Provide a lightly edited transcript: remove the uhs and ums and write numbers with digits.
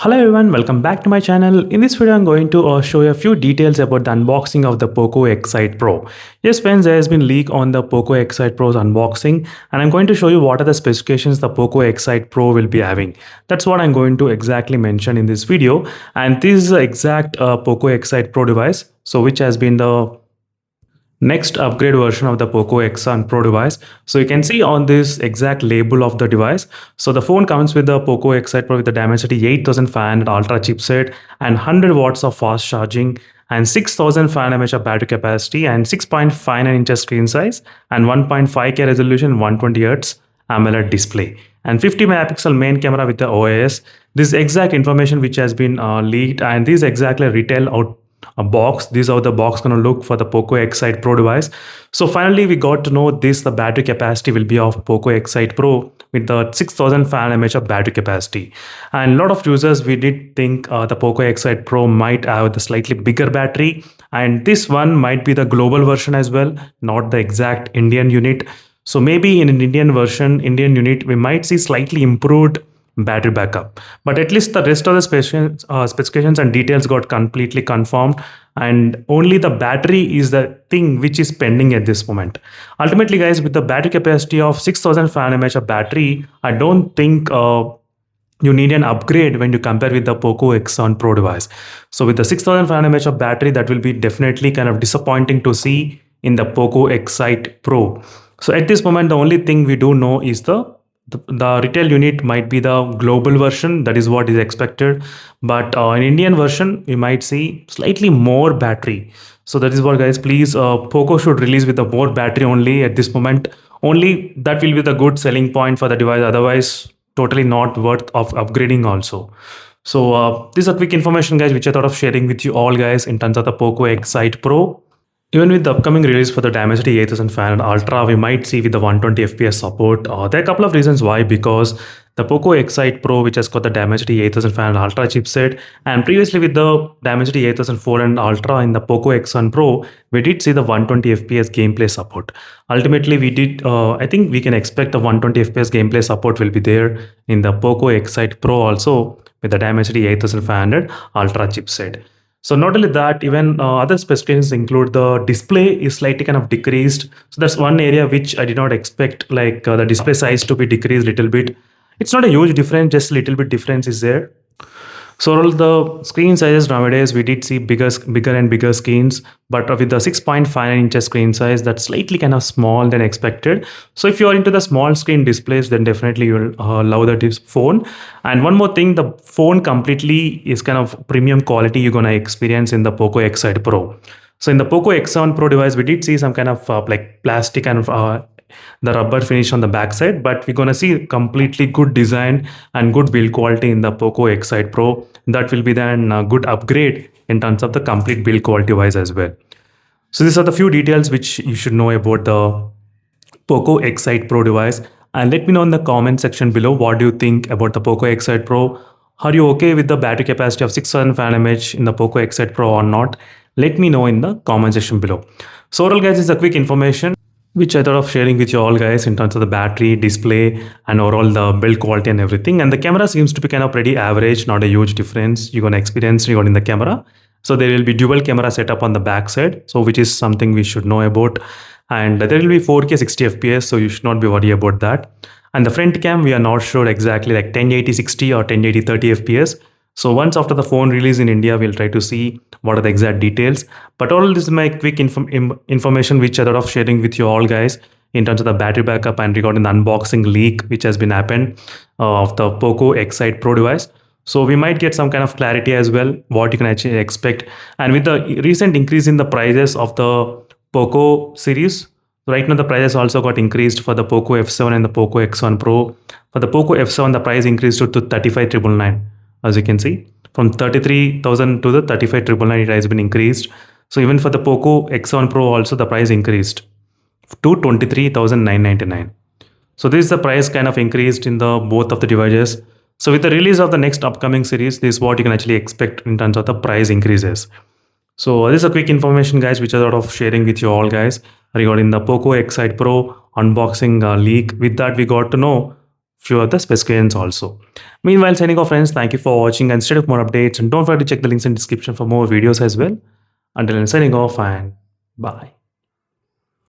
Hello everyone, welcome back to my channel. In this video, I'm going to show you a few details about the unboxing of the POCO X8 Pro. Yes friends, there has been leak on the POCO X8 Pro's unboxing and I'm going to show you what are the specifications the POCO X8 Pro will be having. That's what I'm going to exactly mention in this video, and this is the exact POCO X8 Pro device, so which has been the next upgrade version of the POCO X8 Pro device. So you can see on this exact label of the device. So the phone comes with the POCO X8 Pro with the Dimensity 8500 Ultra chipset and 100 watts of fast charging and 6500 mAh of battery capacity and 6.59 inches screen size and 1.5K resolution 120 Hz AMOLED display and 50 megapixel main camera with the OIS. This exact information which has been leaked, and this exactly retail out a box. These are the box gonna look for the POCO X8 Pro device. So finally we got to know this, the battery capacity will be of POCO X8 Pro with the 6500 mAh of battery capacity. And a lot of users, we did think the POCO X8 Pro might have the slightly bigger battery, and this one might be the global version as well, not the exact Indian unit. So maybe in an Indian version, Indian unit, we might see slightly improved battery backup, but at least the rest of the specifications and details got completely confirmed, and only the battery is the thing which is pending at this moment. Ultimately guys, with the battery capacity of 6500 mAh of battery, I don't think you need an upgrade when you compare with the POCO X8 Pro device. So with the 6500 mAh of battery, that will be definitely kind of disappointing to see in the POCO X8 Pro. So at this moment, the only thing we do know is the retail unit might be the global version. That is what is expected, but in Indian version we might see slightly more battery. So that is what guys, please, POCO should release with the more battery only at this moment. Only that will be the good selling point for the device, otherwise totally not worth of upgrading also. So this is a quick information guys which I thought of sharing with you all guys in terms of the POCO X8 Pro. Even with the upcoming release for the Dimensity 8500 Ultra, we might see with the 120 FPS support. There are a couple of reasons why, because the POCO X8 Pro, which has got the Dimensity 8500 Ultra chipset, and previously with the Dimensity 8400 Ultra in the POCO X8 Pro, we did see the 120 FPS gameplay support. Ultimately, we did, I think we can expect the 120 FPS gameplay support will be there in the POCO X8 Pro also with the Dimensity 8500 Ultra chipset. So not only that, even other specifications include the display is slightly kind of decreased. So that's one area which I did not expect, like the display size to be decreased a little bit. It's not a huge difference, just a little bit difference is there. So all the screen sizes nowadays, we did see bigger and bigger screens, but with the 6.59 inches screen size, that's slightly kind of small than expected. So if you are into the small screen displays, then definitely you will love that phone. And one more thing, the phone completely is kind of premium quality you're gonna experience in the POCO X8 Pro. So in the POCO X7 Pro device, we did see some kind of like plastic kind of the rubber finish on the backside, but we're gonna see completely good design and good build quality in the POCO X8 Pro. That will be then a good upgrade in terms of the complete build quality wise as well. So these are the few details which you should know about the POCO X8 Pro device, and let me know in the comment section below what do you think about the POCO X8 Pro. Are you okay with the battery capacity of 6500 mAh in the POCO X8 Pro or not? Let me know in the comment section below. So overall guys, this is a quick information which I thought of sharing with you all guys in terms of the battery, display, and overall the build quality and everything. And the camera seems to be kind of pretty average, not a huge difference you're gonna experience regarding the camera. So there will be dual camera setup on the back side, so which is something we should know about. And there will be 4K 60 FPS, so you should not be worried about that. And the front cam, we are not sure exactly, like 1080 60 or 1080 30 FPS. So once after the phone release in India, we'll try to see what are the exact details. But all this is my quick information which I thought of sharing with you all guys in terms of the battery backup and regarding the unboxing leak which has been happened of the POCO X8 Pro device. So we might get some kind of clarity as well, what you can actually expect. And with the recent increase in the prices of the POCO series, right now the prices also got increased for the POCO F7 and the POCO X1 Pro. For the POCO F7, the price increased to 35,999. As you can see, from 33,000 to the 35,999 it has been increased. So even for the POCO X1 Pro also the price increased to 23,999. So this is the price kind of increased in the both of the devices. So with the release of the next upcoming series, this is what you can actually expect in terms of the price increases. So this is a quick information guys which I thought of sharing with you all guys regarding the POCO X8 Pro unboxing leak. With that, we got to know few other specifications also. Meanwhile, signing off friends, thank you for watching and stay tuned for more updates, and don't forget to check the links in description for more videos as well. Until then, signing off and bye.